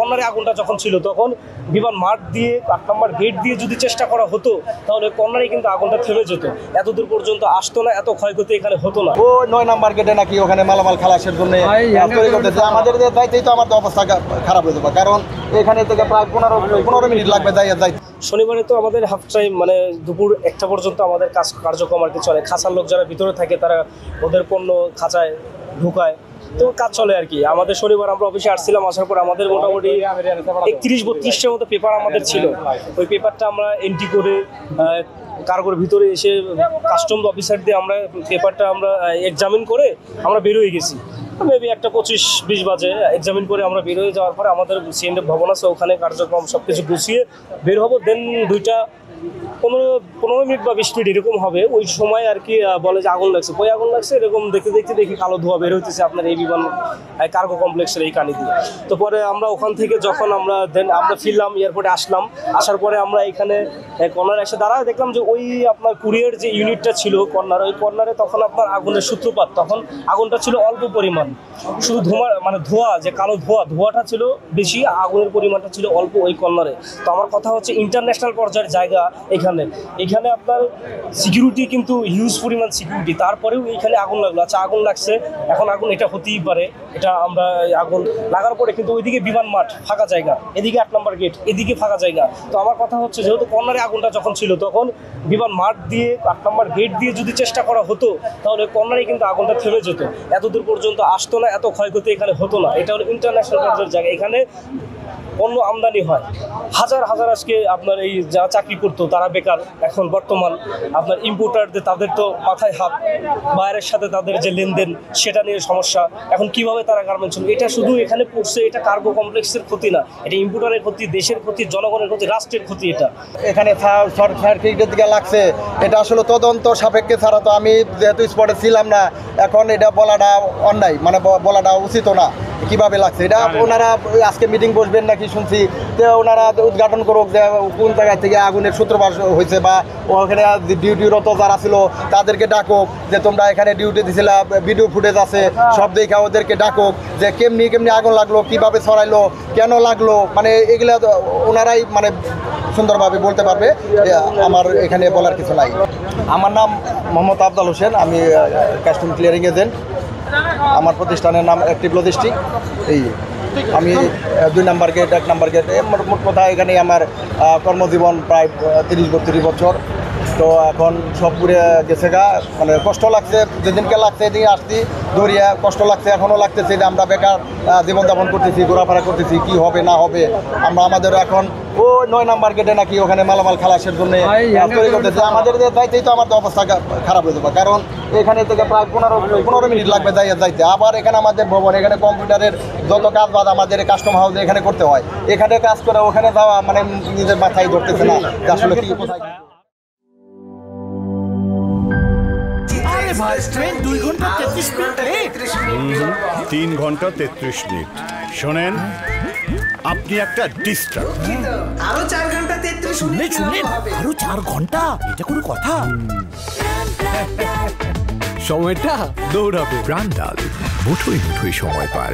কর্নারে আগুনটা যখন ছিল তখন বিমান মাঠ দিয়ে 8 নম্বর গেট দিয়ে যদি চেষ্টা করা হতো তাহলে কর্নারে কিন্তু আগুনটা থেমে যেত, এতদূর পর্যন্ত আসতো না, এত ক্ষয়ক্ষতি এখানে হতো না। ও 9 নম্বর গেটে নাকি ওখানে মালামাল খালাসের জন্য তৈরি করতেছে, আমাদের যাইতেই তো আমার অবস্থা খারাপ হয়ে যাবে, কারণ এখানে থেকে প্রায় 15 মিনিট লাগবে যাইতে। শনিবারে তো আমাদের হাফ টাইম মানে দুপুর 1টা পর্যন্ত আমাদের কার্যক্রম আর কি চলে। খাঁচার লোক যারা ভিতরে থাকে তারা ওদের পণ্য খাঁচায় ঢুকায়, তো কাজ চলে আর কি। আমাদের শনিবার আমরা অফিসে আসছিলাম, আসার পর আমাদের মোটামুটি 31-32টার মতো পেপার আমাদের ছিল। ওই পেপারটা আমরা এন্ট্রি করে কার্গোর ভিতরে এসে কাস্টমস অফিসার দিয়ে আমরা পেপারটা আমরা এক্সামিন করে আমরা বের হয়ে গেছি। মেবি 1:25-20 বাজে এক্সামিন করে আমরা বের হয়ে যাওয়ার পরে আমাদের সিএনএফ ভবন আছে, ওখানে কার্যক্রম সব কিছু গুছিয়ে বের হবো। দেন 2:15 মিনিট বা 20 মিনিট এরকম হবে, ওই সময় আর কি বলে যে আগুন লাগছে। কই আগুন লাগছে এরকম দেখতে দেখতে দেখি কালো ধোঁয়া বের হইতেছে আপনার এই বিমান কার্গো কমপ্লেক্সের এই কানি দিয়ে। তো পরে আমরা ওখান থেকে যখন আমরা ফিরলাম, এয়ারপোর্টে আসলাম, আসার পরে আমরা এখানে কর্নারে এসে দাঁড়ায় দেখলাম যে ওই আপনার কুরিয়ার যে ইউনিটটা ছিল কর্নার, ওই কর্নারে তখন আপনার আগুনের সূত্রপাত, তখন আগুনটা ছিল অল্প পরিমাণ, শুধু ধোঁয়া যে কালো ধোঁয়াটা ছিল বেশি, আগুনের পরিমাণটা ছিল অল্প ওই কর্নারে। তো আমার কথা হচ্ছে ইন্টারন্যাশনাল পর্যায়ের জায়গা, এখানে আপনার সিকিউরিটি কিন্তু হিউজ পরিমাণ সিকিউরিটি, তারপরেও এখানে আগুন লাগলো। আচ্ছা আগুন লাগছে, এখন আগুন এটা হতেই পারে, এটা আমরা আগুন লাগার পরে কিন্তু ওইদিকে বিমান মাঠ ফাঁকা জায়গা, এদিকে 8 নম্বর গেট, এদিকে ফাঁকা জায়গা। তো আমার কথা হচ্ছে যেহেতু কর্নারে আগুনটা যখন ছিল তখন বিমান মাঠ দিয়ে 8 নম্বর গেট দিয়ে যদি চেষ্টা করা হতো তাহলে কর্নারে কিন্তু আগুনটা থেমে যেত, এতদূর পর্যন্ত আসতো না, এত ক্ষয়ক্ষতি এখানে হতো না। এটা হলো ইন্টারন্যাশনাল পর্যায়ের জায়গা, এখানে পণ্য আমদানি হয় হাজার হাজার। আজকে আপনার এই যারা চাকরি করতো তারা বেকার, এখন বর্তমান আপনার ইম্পোর্টারদের তাদের তো মাথায় হাত, বাইরের সাথে তাদের যে লেনদেন সেটা নিয়ে সমস্যা, এখন কিভাবে তারা গার্মেন্টস চলবে। এটা শুধু এখানে পড়ছে, এটা কার্গো কমপ্লেক্সের ক্ষতি না, এটা ইম্পোর্টারের ক্ষতি, দেশের ক্ষতি, জনগণের ক্ষতি, রাষ্ট্রের ক্ষতি। এটা এখানে সার্টিফিকেটের দিকে লাগছে, এটা আসলে তদন্ত সাপেক্ষে ছাড়া তো আমি যেহেতু স্পটে ছিলাম না, এখন এটা বলাটা অন্যায়, মানে বলাটা উচিত না কিভাবে লাগছে এটা। ওনারা আজকে মিটিং বসবেন নাকি শুনছি, যে ওনারা উদ্ঘাটন করুক যে কোন জায়গা থেকে আগুনের সূত্রপাত হয়েছে, বা ওখানে ডিউটিরত যারা ছিল তাদেরকে ডাকুক, যে তোমরা এখানে ডিউটি দিছিলা, ভিডিও ফুটেজ আছে সব দেখা, ওদেরকে ডাকুক যে কেমনি আগুন লাগলো, কিভাবে ছড়াইলো, কেন লাগলো, মানে এগুলা ওনারাই মানে সুন্দরভাবে বলতে পারবে, আমার এখানে বলার কিছু নাই। আমার নাম মোহাম্মদ আফজাল হোসেন, আমি কাস্টম ক্লিয়ারিং এজেন্ট, আমার প্রতিষ্ঠানের নাম অ্যাক্টিভ লজিস্টিক। এই আমি 2 নম্বর গেট 1 নম্বর গেট, মোট কথা এখানে আমার কর্মজীবন প্রায় 30-32 বছর। তো এখন সব পুরে গেছে গা, মানে কষ্ট লাগছে, যেদিনকে লাগছে এদিকে আসছি দৌড়িয়া, কষ্ট লাগছে, এখনও লাগতেছে যে আমরা বেকার জীবনযাপন করতেছি, ঘোরাফেরা করতেছি, কি হবে না হবে। আমাদের এখন ও 9 নম্বর গেটে নাকি ওখানে মালামাল খালাসের জন্য তৈরি করতেছে, আমাদের যাইতেই তো আমার অবস্থা খারাপ হয়ে যাবে, কারণ এখানে থেকে প্রায় 15 মিনিট লাগবে যাইতে। আবার এখানে আমাদের ভবন, এখানে কম্পিউটারের যত কাজ বাদ আমাদের কাস্টম হাউসে এখানে করতে হয়, এখানে কাজ করে ওখানে যাওয়া মানে নিজের মাথায় ধরতেছে না আসলে কি কোথায়। ট্রেন 2 ঘন্টা 33 মিনিট, 3 ঘন্টা 33 মিনিট। শোনেন, আপনি একটা ডিস্টার্ব, আরো 4 ঘন্টা 33 মিনিট, আরো 4 ঘন্টা, এটা কোনো কথা? সময়টা দৌড়াবে। প্রাণডাল মুঠোই মুঠোই সময় পার।